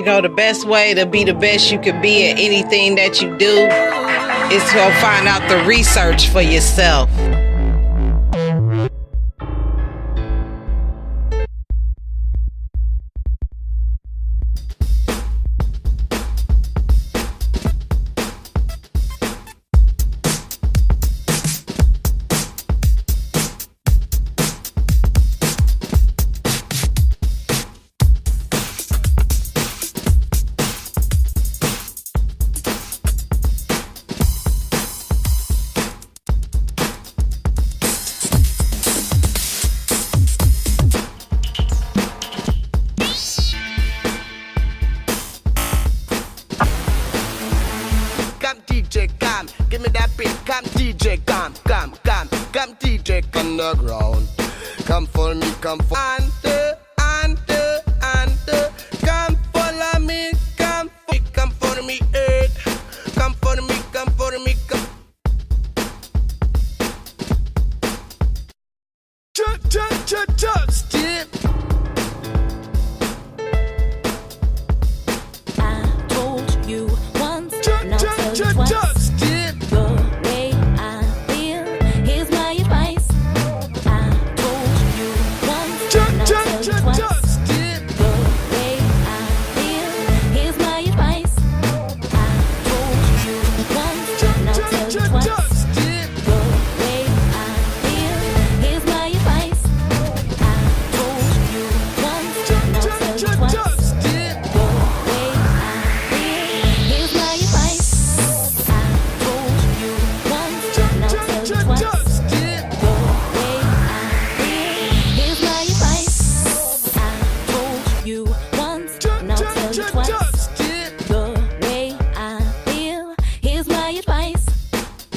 You know, the best way to be the best you can be at anything that you do is to go find out the research for yourself. Come DJ, come, give me that beat. Come DJ, come DJ, underground. Come for me, come for come follow me, come for me, come for me, come for me, come. Step. I told you once, and I'll tell you twice. The way I feel, here's my advice. I told you once, and I'll tell you twice. The way I feel, here's my advice. I told you once, and I'll tell you twice. The way I feel, here's my advice.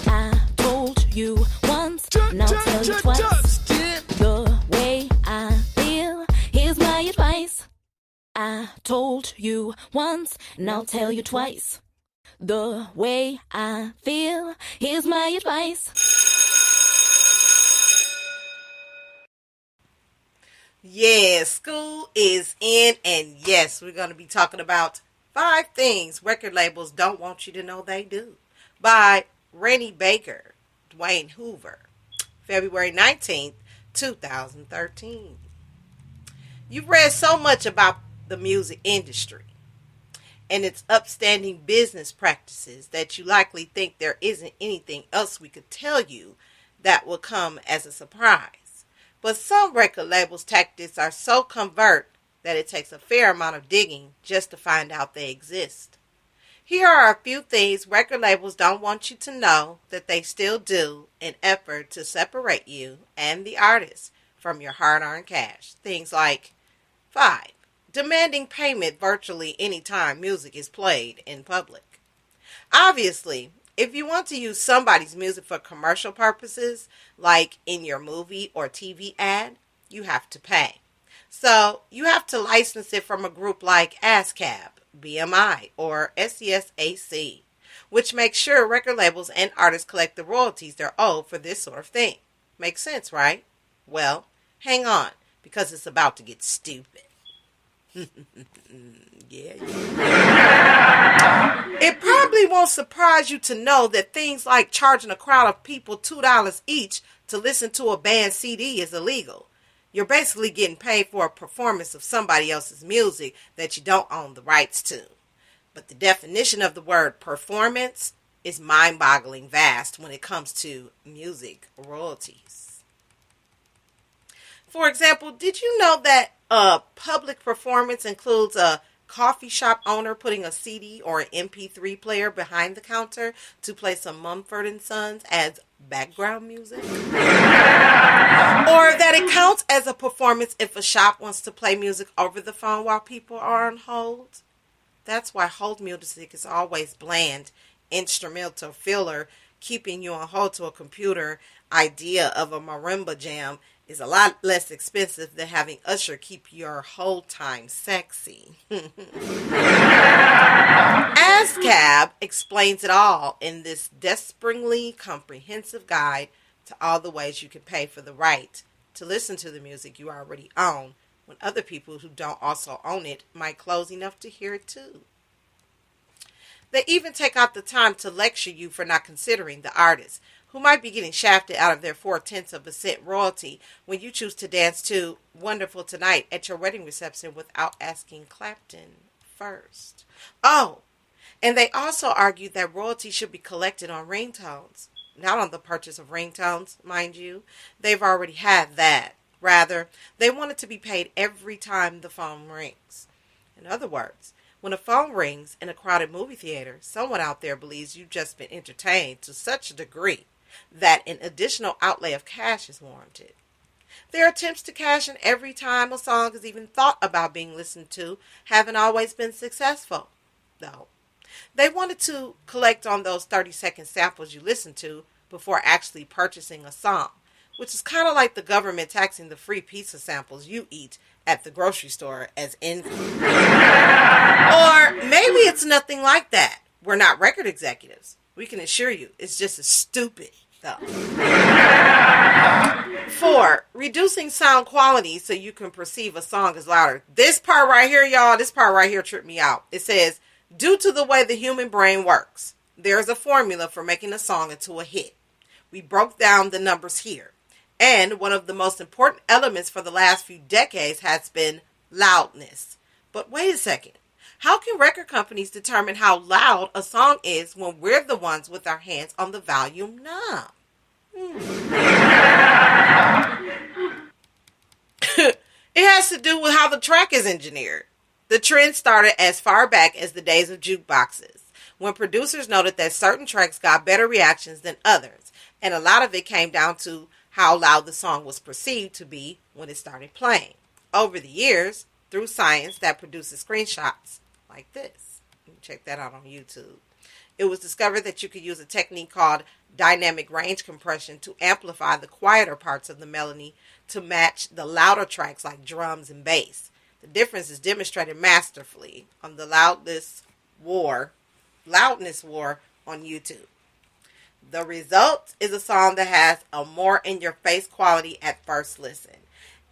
I told you once, and I'll tell you twice. I told you once, and I'll tell you twice. The way I feel, here's my advice. Yeah, school is in, and yes, we're going to be talking about 5 things record labels don't want you to know they do by Rennie Baker, Dwayne Hoover, February 19th, 2013. You've read so much about the music industry and its upstanding business practices that you likely think there isn't anything else we could tell you that will come as a surprise. But some record labels' tactics are so covert that it takes a fair amount of digging just to find out they exist. Here are a few things record labels don't want you to know that they still do in effort to separate you and the artist from your hard-earned cash. Things like 5. Demanding payment virtually any time music is played in public. Obviously, if you want to use somebody's music for commercial purposes, like in your movie or TV ad, you have to pay. So you have to license it from a group like ASCAP, BMI, or SESAC, which makes sure record labels and artists collect the royalties they're owed for this sort of thing. Makes sense, right? Well, hang on, because it's about to get stupid. Yeah. It probably won't surprise you to know that things like charging a crowd of people $2 each to listen to a band CD is illegal. You're basically getting paid for a performance of somebody else's music that you don't own the rights to. But the definition of the word performance is mind-boggling vast when it comes to music royalties. For example, did you know that a public performance includes a coffee shop owner putting a CD or an MP3 player behind the counter to play some Mumford & Sons as background music? Or that it counts as a performance if a shop wants to play music over the phone while people are on hold? That's why hold music is always bland, instrumental filler, keeping you on hold to a computer idea of a marimba jam is a lot less expensive than having Usher keep your whole time sexy. ASCAP explains it all in this desperately comprehensive guide to all the ways you can pay for the right to listen to the music you already own when other people who don't also own it might close enough to hear it too. They even take out the time to lecture you for not considering the artist, who might be getting shafted out of their 0.4% royalty when you choose to dance to Wonderful Tonight at your wedding reception without asking Clapton first. Oh, and they also argue that royalty should be collected on ringtones. Not on the purchase of ringtones, mind you. They've already had that. Rather, they want it to be paid every time the phone rings. In other words, when a phone rings in a crowded movie theater, someone out there believes you've just been entertained to such a degree that an additional outlay of cash is warranted. Their attempts to cash in every time a song is even thought about being listened to haven't always been successful, though. They wanted to collect on those 30-second samples you listen to before actually purchasing a song, which is kind of like the government taxing the free pizza samples you eat at the grocery store as income. Or maybe it's nothing like that. We're not record executives. We can assure you it's just as stupid, though. 4, reducing sound quality so you can perceive a song as louder. This part right here, y'all, this part right here tripped me out. It says, due to the way the human brain works, there is a formula for making a song into a hit. We broke down the numbers here. And one of the most important elements for the last few decades has been loudness. But wait a second. How can record companies determine how loud a song is when we're the ones with our hands on the volume knob? It has to do with how the track is engineered. The trend started as far back as the days of jukeboxes, when producers noted that certain tracks got better reactions than others, and a lot of it came down to how loud the song was perceived to be when it started playing. Over the years, through science that produces screenshots like this. You can check that out on YouTube. It was discovered that you could use a technique called dynamic range compression to amplify the quieter parts of the melody to match the louder tracks like drums and bass. The difference is demonstrated masterfully on the Loudness War on YouTube. The result is a song that has a more in-your-face quality at first listen.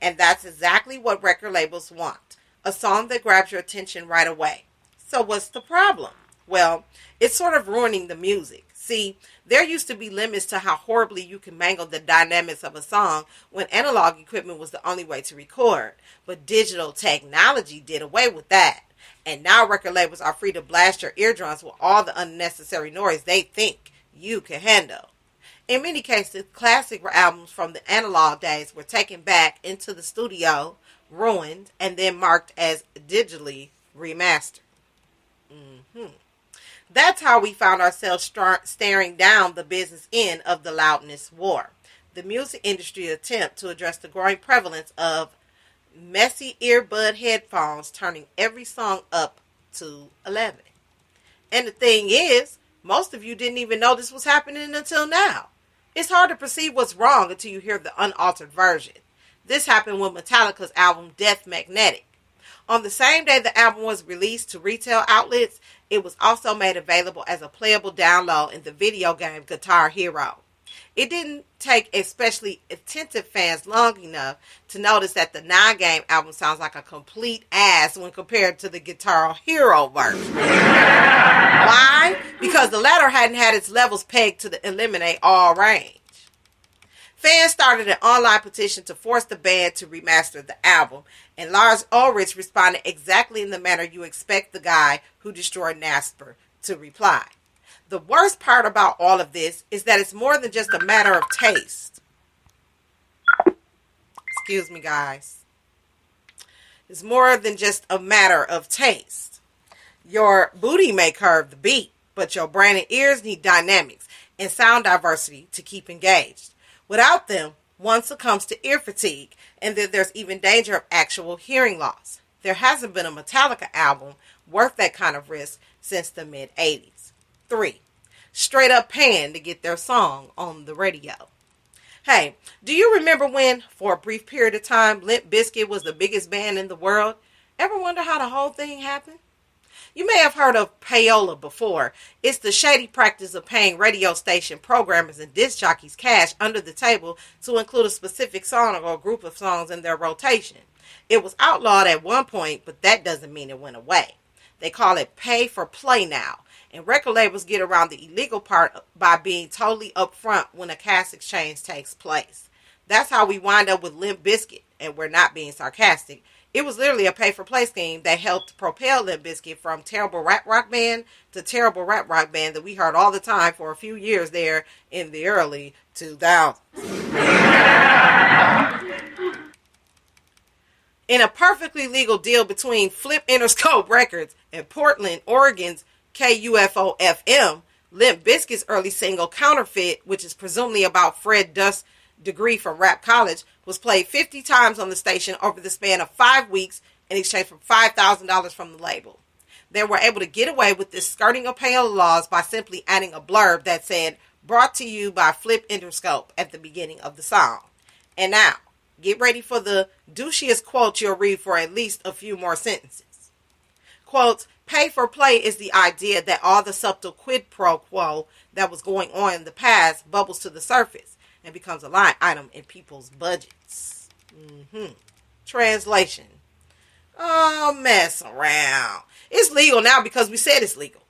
And that's exactly what record labels want. A song that grabs your attention right away. So what's the problem? Well, it's sort of ruining the music. See, there used to be limits to how horribly you can mangle the dynamics of a song when analog equipment was the only way to record. But digital technology did away with that. And now record labels are free to blast your eardrums with all the unnecessary noise they think you can handle. In many cases, classic albums from the analog days were taken back into the studio, ruined, and then marked as digitally remastered. That's how we found ourselves staring down the business end of the loudness war. The music industry attempt to address the growing prevalence of messy earbud headphones, turning every song up to 11. And the thing is, most of you didn't even know this was happening until now. It's hard to perceive what's wrong until you hear the unaltered version. This happened with Metallica's album Death Magnetic. On the same day the album was released to retail outlets, it was also made available as a playable download in the video game Guitar Hero. It didn't take especially attentive fans long enough to notice that the non-game album sounds like a complete ass when compared to the Guitar Hero version. Why? Because the latter hadn't had its levels pegged to eliminate all range. Fans started an online petition to force the band to remaster the album, and Lars Ulrich responded exactly in the manner you expect the guy who destroyed Napster to reply. The worst part about all of this is that it's more than just a matter of taste. Excuse me, guys. It's more than just a matter of taste. Your booty may curve the beat, but your brain and ears need dynamics and sound diversity to keep engaged. Without them, one succumbs to ear fatigue, and then there's even danger of actual hearing loss. There hasn't been a Metallica album worth that kind of risk since the mid-'80s. 3. Straight up paying to get their song on the radio. Hey, do you remember when, for a brief period of time, Limp Bizkit was the biggest band in the world? Ever wonder how the whole thing happened? You may have heard of payola before. It's the shady practice of paying radio station programmers and disc jockeys cash under the table to include a specific song or a group of songs in their rotation. It was outlawed at one point, but that doesn't mean it went away. They call it pay for play now, and record labels get around the illegal part by being totally upfront when a cash exchange takes place. That's how we wind up with Limp Bizkit, and we're not being sarcastic. It was literally a pay-for-play scheme that helped propel Limp Bizkit from terrible rap rock band to terrible rap rock band that we heard all the time for a few years there in the early 2000s. In a perfectly legal deal between Flip Interscope Records and Portland, Oregon's KUFO-FM, Limp Bizkit's early single Counterfeit, which is presumably about Fred Durst's degree from Rap College, was played 50 times on the station over the span of 5 weeks in exchange for $5,000 from the label. They were able to get away with this skirting of payola laws by simply adding a blurb that said, "Brought to you by Flip Interscope" at the beginning of the song. And now, get ready for the douchiest quote you'll read for at least a few more sentences. Quote, "Pay for play is the idea that all the subtle quid pro quo that was going on in the past bubbles to the surface and becomes a line item in people's budgets." Translation. Oh, mess around. It's legal now because we said it's legal.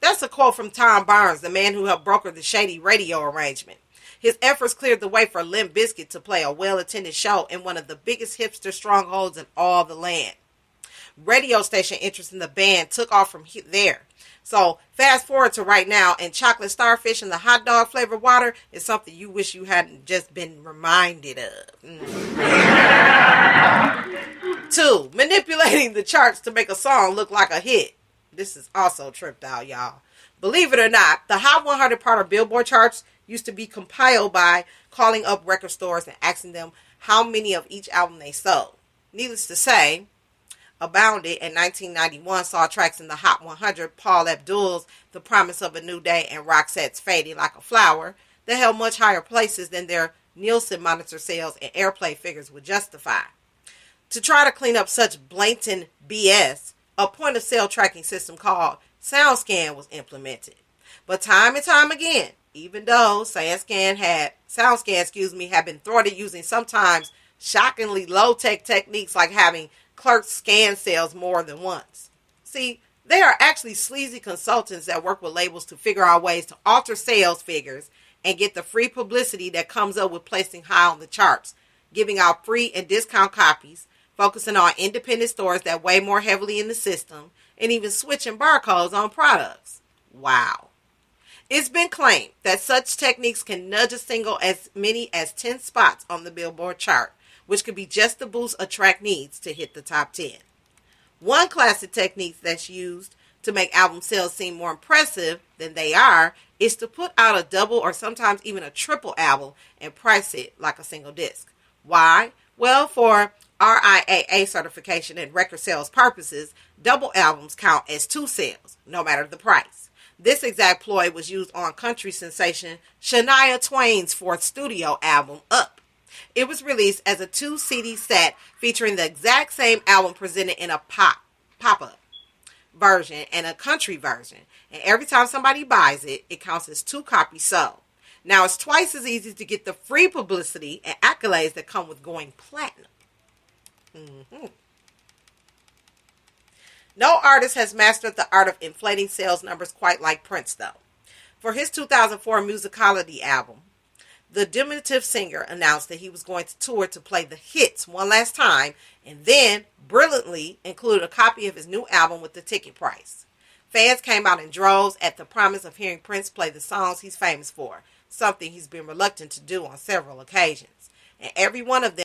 That's a quote from Tom Barnes, the man who helped broker the shady radio arrangement. His efforts cleared the way for Limp Bizkit to play a well-attended show in one of the biggest hipster strongholds in all the land. Radio station interest in the band took off from there. So fast forward to right now, and chocolate starfish and the hot dog flavored water is something you wish you hadn't just been reminded of. 2, manipulating the charts to make a song look like a hit. This is also tripped out, y'all. Believe it or not, the Hot 100 part of Billboard charts used to be compiled by calling up record stores and asking them how many of each album they sold. Needless to say, Abounded in 1991 saw tracks in the Hot 100, Paul Abdul's The Promise of a New Day and Roxette's Fading Like a Flower, that held much higher places than their Nielsen monitor sales and airplay figures would justify. To try to clean up such blatant BS, a point-of-sale tracking system called SoundScan was implemented. But time and time again, even though SoundScan had been thwarted using sometimes shockingly low-tech techniques like having clerks scan sales more than once. See, they are actually sleazy consultants that work with labels to figure out ways to alter sales figures and get the free publicity that comes up with placing high on the charts, giving out free and discount copies, focusing on independent stores that weigh more heavily in the system, and even switching barcodes on products. Wow. It's been claimed that such techniques can nudge a single as many as 10 spots on the Billboard chart, which could be just the boost a track needs to hit the top 10. One classic technique that's used to make album sales seem more impressive than they are is to put out a double or sometimes even a triple album and price it like a single disc. Why? Well, for RIAA certification and record sales purposes, double albums count as 2 sales, no matter the price. This exact ploy was used on country sensation Shania Twain's 4th studio album, Up. It was released as a 2 CD set featuring the exact same album presented in a pop-up version and a country version. And every time somebody buys it, it counts as 2 copies sold. Now, it's twice as easy to get the free publicity and accolades that come with going platinum. No artist has mastered the art of inflating sales numbers quite like Prince, though. For his 2004 Musicality album, the diminutive singer announced that he was going to tour to play the hits one last time, and then brilliantly included a copy of his new album with the ticket price. Fans came out in droves at the promise of hearing Prince play the songs he's famous for, something he's been reluctant to do on several occasions. And every one of them